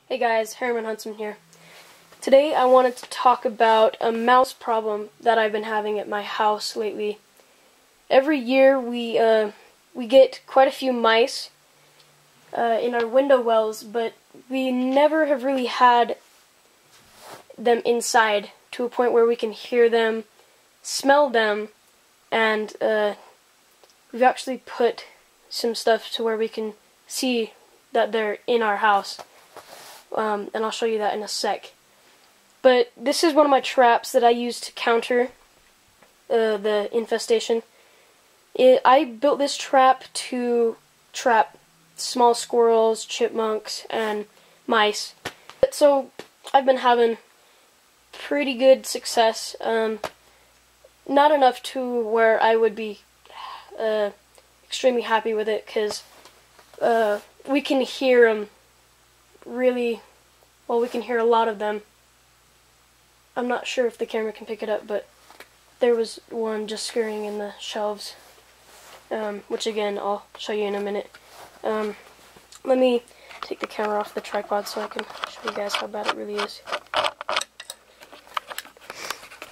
Hey guys, HerrimanHuntsman here. Today I wanted to talk about a mouse problem that I've been having at my house lately. Every year we get quite a few mice in our window wells, but we never have really had them inside to a point where we can hear them, smell them, and we've actually put some stuff to where we can see that they're in our house. And I'll show you that in a sec. But this is one of my traps that I use to counter the infestation. I built this trap to trap small squirrels, chipmunks, and mice. So I've been having pretty good success. Not enough to where I would be extremely happy with it, because we can hear them really well. We can hear a lot of them. I'm not sure if the camera can pick it up, but there was one just scurrying in the shelves, which again I'll show you in a minute. Let me take the camera off the tripod so I can show you guys how bad it really is.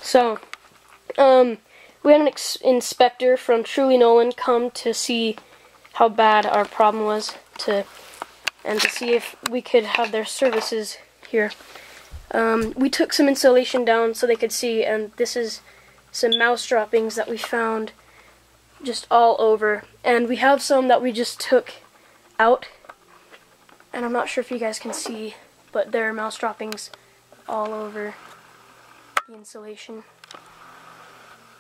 So we had an inspector from Truly Nolan come to see how bad our problem was, and to see if we could have their services here. We took some insulation down so they could see, and this is some mouse droppings that we found just all over. And we have some that we just took out, and I'm not sure if you guys can see, but there are mouse droppings all over the insulation.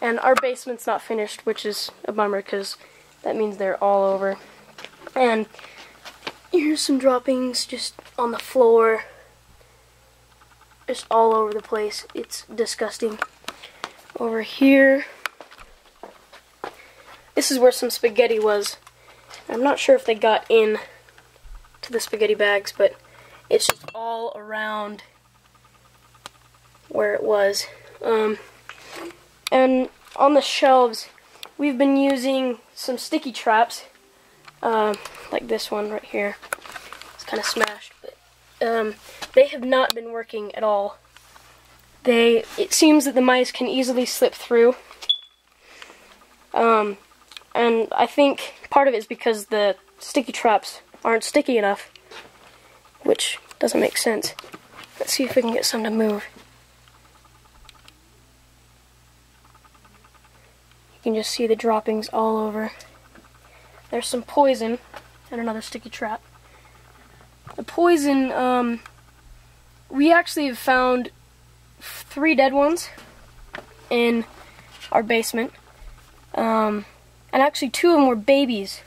And our basement's not finished, which is a bummer, because that means they're all over. And here's some droppings just on the floor, just all over the place. It's disgusting. Over here, this is where some spaghetti was. I'm not sure if they got in to the spaghetti bags, but it's just all around where it was. And on the shelves, we've been using some sticky traps, like this one right here. It's kind of smashed, but they have not been working at all. It seems that the mice can easily slip through, and I think part of it is because the sticky traps aren't sticky enough, which doesn't make sense. Let's see if we can get some to move. You can just see the droppings all over. There's some poison and another sticky trap. The poison, we actually have found 3 dead ones in our basement. And actually 2 of them were babies.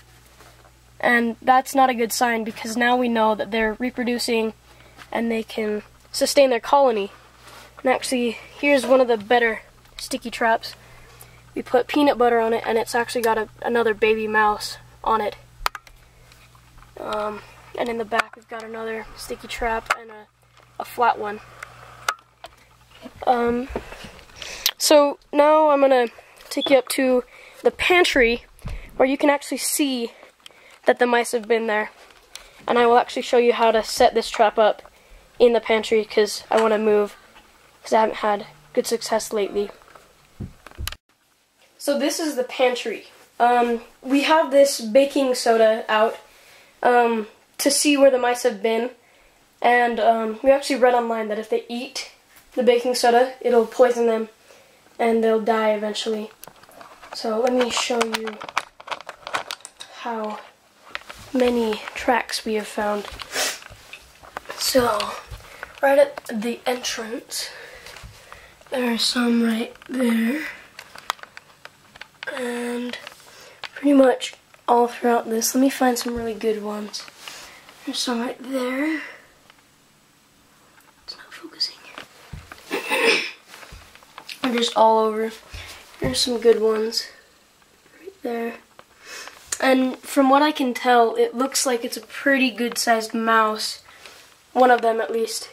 And that's not a good sign, because now we know that they're reproducing and they can sustain their colony. And actually, here's one of the better sticky traps. We put peanut butter on it, and it's actually got another baby mouse on it. And in the back we've got another sticky trap and a flat one. So now I'm going to take you up to the pantry, where you can actually see that the mice have been there. And I will actually show you how to set this trap up in the pantry, because I want to move, because I haven't had good success lately. So this is the pantry. We have this baking soda out to see where the mice have been, and we actually read online that if they eat the baking soda, it'll poison them and they'll die eventually. So let me show you how many tracks we have found. So right at the entrance, there are some right there. And pretty much all throughout this. Let me find some really good ones. There's some right there. It's not focusing. They're just all over. There's some good ones right there. And from what I can tell, it looks like it's a pretty good sized mouse. One of them at least.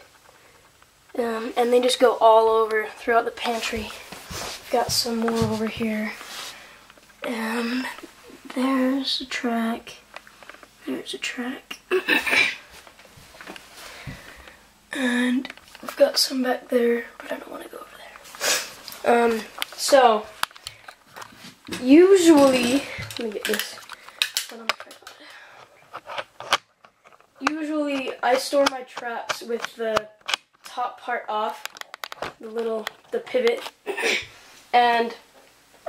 And they just go all over throughout the pantry. Got some more over here. And there's a track. There's a track. And I've got some back there, but I don't want to go over there. So usually, let me get this. Usually I store my traps with the top part off, the pivot, and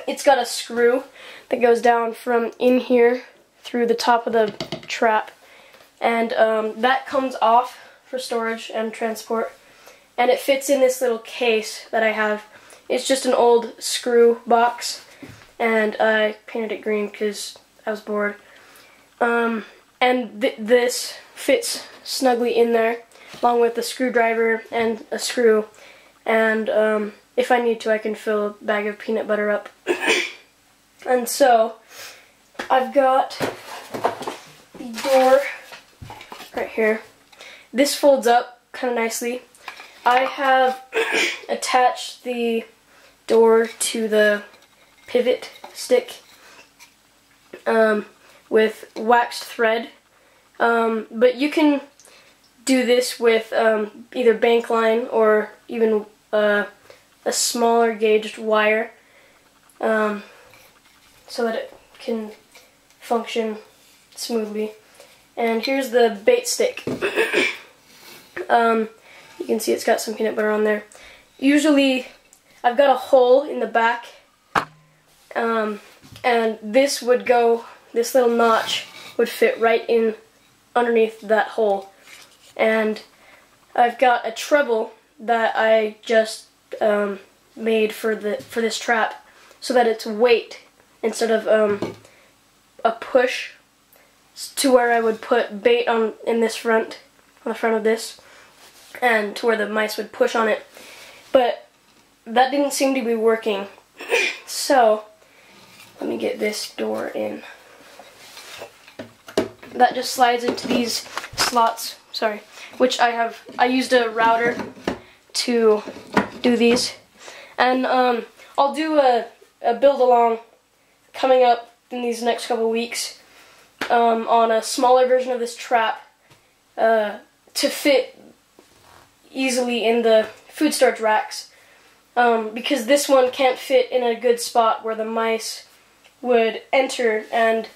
it's got a screw that goes down from in here through the top of the trap, and that comes off for storage and transport, and it fits in this little case that I have. It's just an old screw box, and I painted it green because I was bored. And this fits snugly in there, along with a screwdriver and a screw, and if I need to, I can fill a bag of peanut butter up. And so I've got the door right here. This folds up kind of nicely. I have attached the door to the pivot stick with waxed thread, but you can do this with either bank line or even a smaller gauged wire, so that it can function smoothly. And here's the bait stick. You can see it's got some peanut butter on there. Usually I've got a hole in the back, and this little notch would fit right in underneath that hole. And I've got a treble that I just made for this trap, so that it's weight instead of a push, to where I would put bait on the front of this, and to where the mice would push on it. But that didn't seem to be working. So let me get this door in. That just slides into these slots, sorry, which I used a router to do these. And I'll do a build along coming up in these next couple weeks on a smaller version of this trap to fit easily in the food storage racks, because this one can't fit in a good spot where the mice would enter and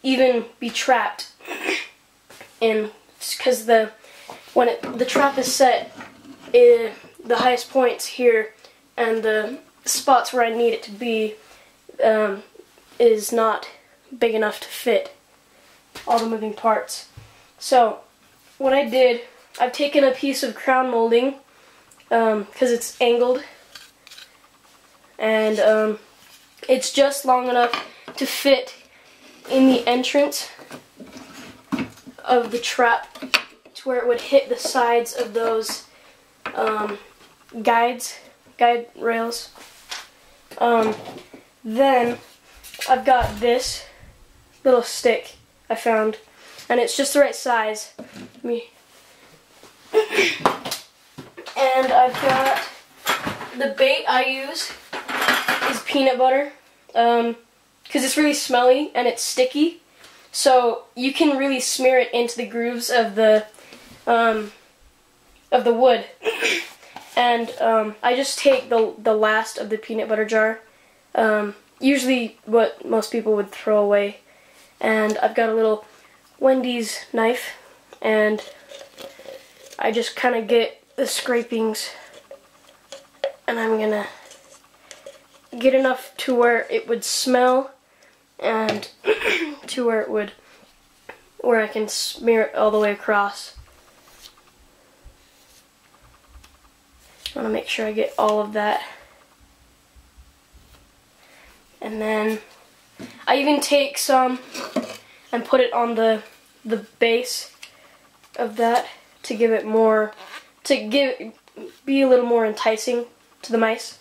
even be trapped in, because the trap is set, the highest points here and the spots where I need it to be is not big enough to fit all the moving parts. So what I did, I've taken a piece of crown molding because it's angled, and it's just long enough to fit in the entrance of the trap to where it would hit the sides of those guide rails. Then I've got this little stick I found, and it's just the right size. And I've got the bait I use is peanut butter, because it's really smelly and it's sticky, so you can really smear it into the grooves of the wood. And I just take the last of the peanut butter jar, usually what most people would throw away, and I've got a little Wendy's knife, and I just kind of get the scrapings, and I'm gonna get enough to where it would smell, and to where I can smear it all the way across. I want to make sure I get all of that. And then I even take some and put it on the base of that to give it more, be a little more enticing to the mice.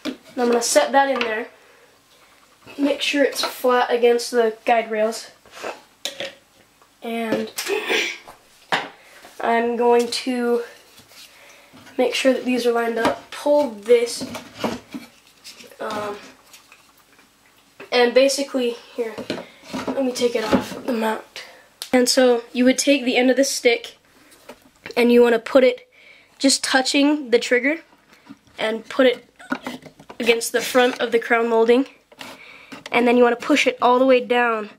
And I'm going to set that in there. Make sure it's flat against the guide rails. And I'm going to make sure that these are lined up. Pull this, and basically, here, let me take it off the mount. And so you would take the end of the stick and you want to put it just touching the trigger and put it against the front of the crown molding, and then you want to push it all the way down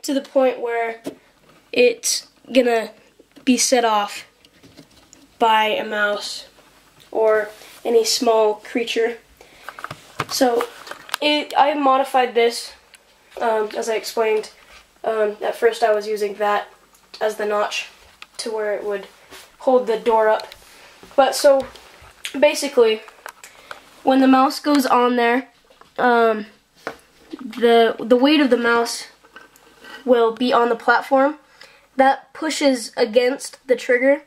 to the point where it's gonna be set off by a mouse or any small creature. So I modified this, as I explained. At first I was using that as the notch to where it would hold the door up. But so basically, when the mouse goes on there, the weight of the mouse will be on the platform. That pushes against the trigger,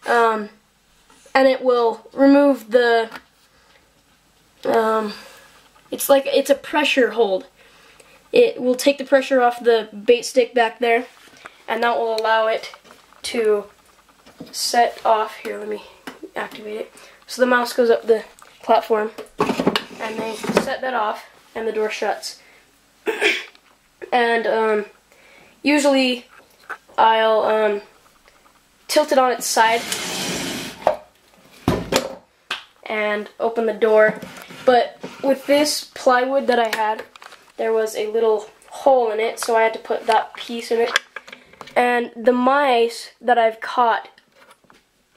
and it will remove the, it's a pressure hold. It will take the pressure off the bait stick back there, and that will allow it to set off. Here, let me activate it. So the mouse goes up the platform, and they set that off, and the door shuts. And usually I'll tilt it on its side and open the door. But with this plywood that I had, there was a little hole in it, so I had to put that piece in it. And the mice that I've caught,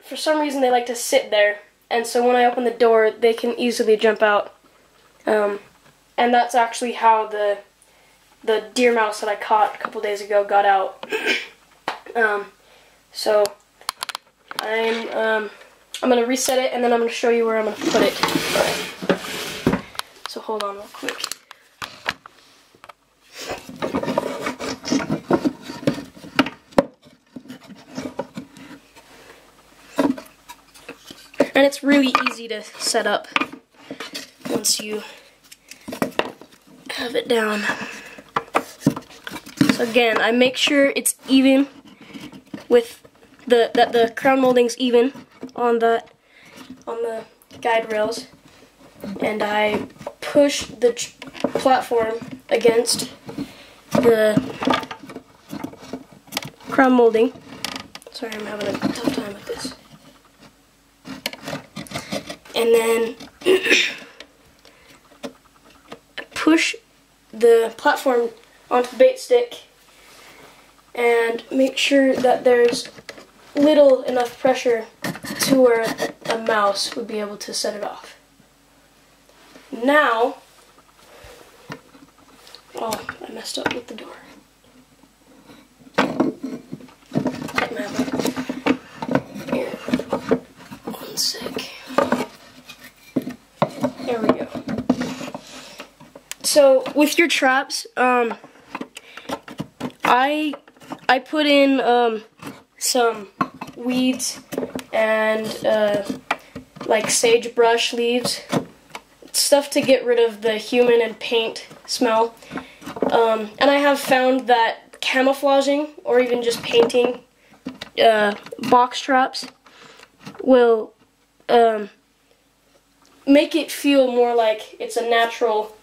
for some reason they like to sit there, and so when I open the door they can easily jump out. And that's actually how the deer mouse that I caught a couple days ago got out. So I'm gonna reset it, and then I'm gonna show you where I'm gonna put it. So hold on real quick. And it's really easy to set up once you have it down. So again, I make sure it's even with that the crown molding's even on the guide rails, and I push the platform against the crown molding. Sorry, I'm having a tough time with this. And then push the platform onto the bait stick and make sure that there's little enough pressure to where a mouse would be able to set it off. Now, oh, I messed up with the door. Here, one sec. There we go. So with your traps, I put in some weeds and like sagebrush leaves, stuff to get rid of the human and paint smell. And I have found that camouflaging or even just painting box traps will make it feel more like it's a natural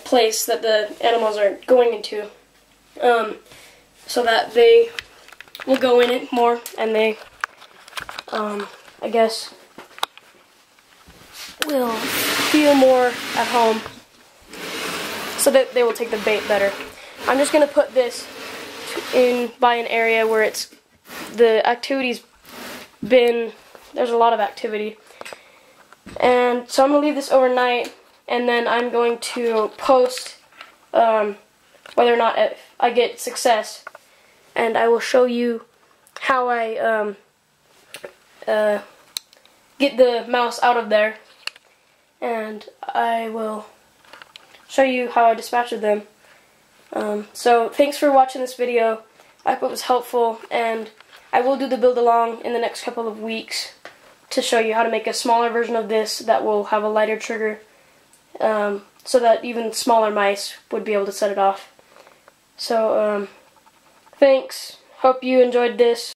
place that the animals are going into, so that they will go in it more and they, I guess, will feel more at home, so that they will take the bait better. I'm just going to put this in by an area where it's, the activity's been, there's a lot of activity. And so I'm going to leave this overnight, and then I'm going to post whether or not I get success, and I will show you how I get the mouse out of there, and I will show you how I dispatched them. So thanks for watching this video. I hope it was helpful, and I will do the build along in the next couple of weeks to show you how to make a smaller version of this that will have a lighter trigger, so that even smaller mice would be able to set it off. So thanks, hope you enjoyed this.